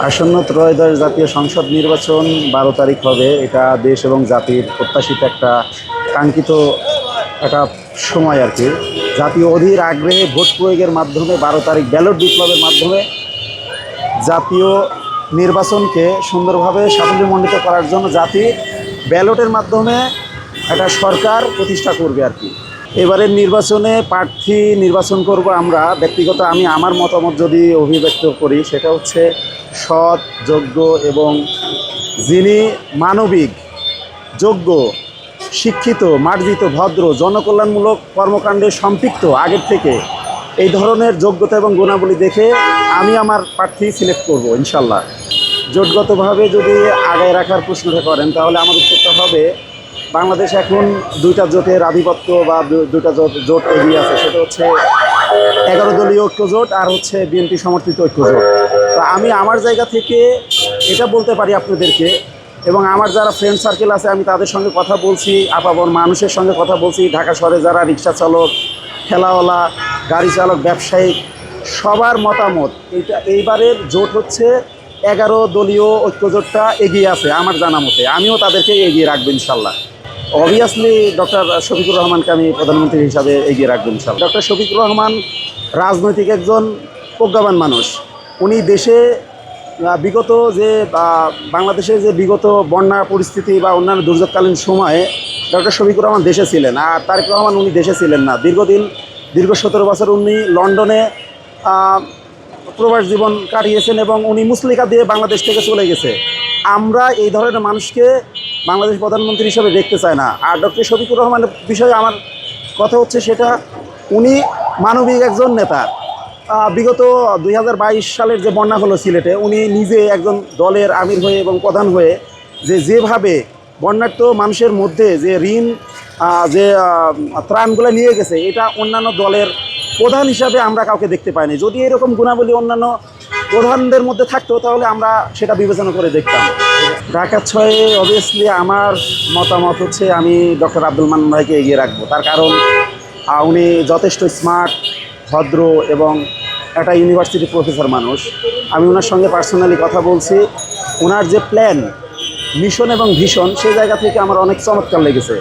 আসন্ন ত্রয়োদশ জাতীয় সংসদ নির্বাচন 12 তারিখ হবে। এটা দেশ এবং জাতির প্রত্যাশিত একটা কাঙ্ক্ষিত একটা সময় আর কি। জাতীয় অধীর আগ্রহে ভোট প্রয়োগের মাধ্যমে 12 তারিখ ব্যালট বিপ্লবের মাধ্যমে জাতীয় নির্বাচনকে সুন্দরভাবে সাফল্যমণ্ডিত করার জন্য জাতি ব্যালটের মাধ্যমে একটা সরকার প্রতিষ্ঠা করবে আর কি। এবারের নির্বাচনে প্রার্থী নির্বাচন করব আমরা। ব্যক্তিগত আমি আমার মতামত যদি অভিব্যক্ত করি, সেটা হচ্ছে সৎ, যোগ্য এবং যিনি মানবিক, যোগ্য, শিক্ষিত, মার্জিত, ভদ্র, জনকল্যাণমূলক কর্মকাণ্ডে সম্পৃক্ত আগের থেকে, এই ধরনের যোগ্যতা এবং গুণাবলী দেখে আমি আমার প্রার্থী সিলেক্ট করব ইনশাল্লাহ। জোটগতভাবে যদি আগায় রাখার প্রশ্নটা করেন, তাহলে আমার উত্তরটা হবে বাংলাদেশ এখন দুইটা জোটের আধিপত্য বা দুইটা জোট এগিয়ে আছে। সেটা হচ্ছে 11 দলীয় ঐক্য জোট আর হচ্ছে বিএনপি সমর্থিত ঐক্য জোট। তো আমি আমার জায়গা থেকে এটা বলতে পারি আপনাদেরকে, এবং আমার যারা ফ্রেন্ড সার্কেল আছে আমি তাদের সঙ্গে কথা বলছি, আপামর মানুষের সঙ্গে কথা বলছি, ঢাকা শহরে যারা রিক্সা চালক, ঠেলাওয়ালা, গাড়ি চালক, ব্যবসায়ী, সবার মতামত এইবারের জোট হচ্ছে 11 দলীয় ঐক্য জোটটা এগিয়ে আছে আমার জানা মতে। আমিও তাদেরকে এগিয়ে রাখবো ইনশাল্লাহ। অবভিয়াসলি ডক্টর শফিকুর রহমানকে আমি প্রধানমন্ত্রী হিসাবে এগিয়ে রাখবো ইনশাল্লাহ। ডক্টর শফিকুর রহমান রাজনৈতিক একজন প্রজ্ঞাবান মানুষ। উনি দেশে বিগত যে বাংলাদেশের যে বিগত বন্যা পরিস্থিতি বা অন্যান্য দুর্যোগকালীন সময়ে ডক্টর শফিকুর রহমান দেশে ছিলেন, আর তারেক রহমান উনি দেশে ছিলেন না। দীর্ঘ 17 বছর উনি লন্ডনে প্রবাস জীবন কাটিয়েছেন এবং উনি মুসলিকা দিয়ে বাংলাদেশ থেকে চলে গেছে। আমরা এই ধরনের মানুষকে বাংলাদেশ প্রধানমন্ত্রী হিসেবে দেখতে চাই না। আর ডক্টর শফিকুর রহমানের বিষয়ে আমার কথা হচ্ছে সেটা, উনি মানবিক একজন নেতা। বিগত 2022 সালের যে বন্যা হলো সিলেটে, উনি নিজে একজন দলের আমির হয়ে এবং প্রধান হয়ে যেভাবে বন্যার্থ মানুষের মধ্যে যে ঋণ যে ত্রাণগুলো নিয়ে গেছে, এটা অন্যান্য দলের প্রধান হিসাবে আমরা কাউকে দেখতে পাইনি। যদি এরকম গুণাবলী অন্যান্য প্রধানদের মধ্যে থাকতো, তাহলে আমরা সেটা বিবেচনা করে দেখতাম। ঢাকা 6 অবভিয়াসলি আমার মতামত হচ্ছে আমি ডক্টর আব্দুল মান্নান ভাইকে এগিয়ে রাখবো। তার কারণ উনি যথেষ্ট স্মার্ট, ভদ্র এবং একটা ইউনিভার্সিটি প্রফেসর মানুষ। আমি ওনার সঙ্গে পার্সোনালি কথা বলছি। ওনার যে প্ল্যান, মিশন এবং ভিশন, সেই জায়গা থেকে আমার অনেক চমৎকার লেগেছে।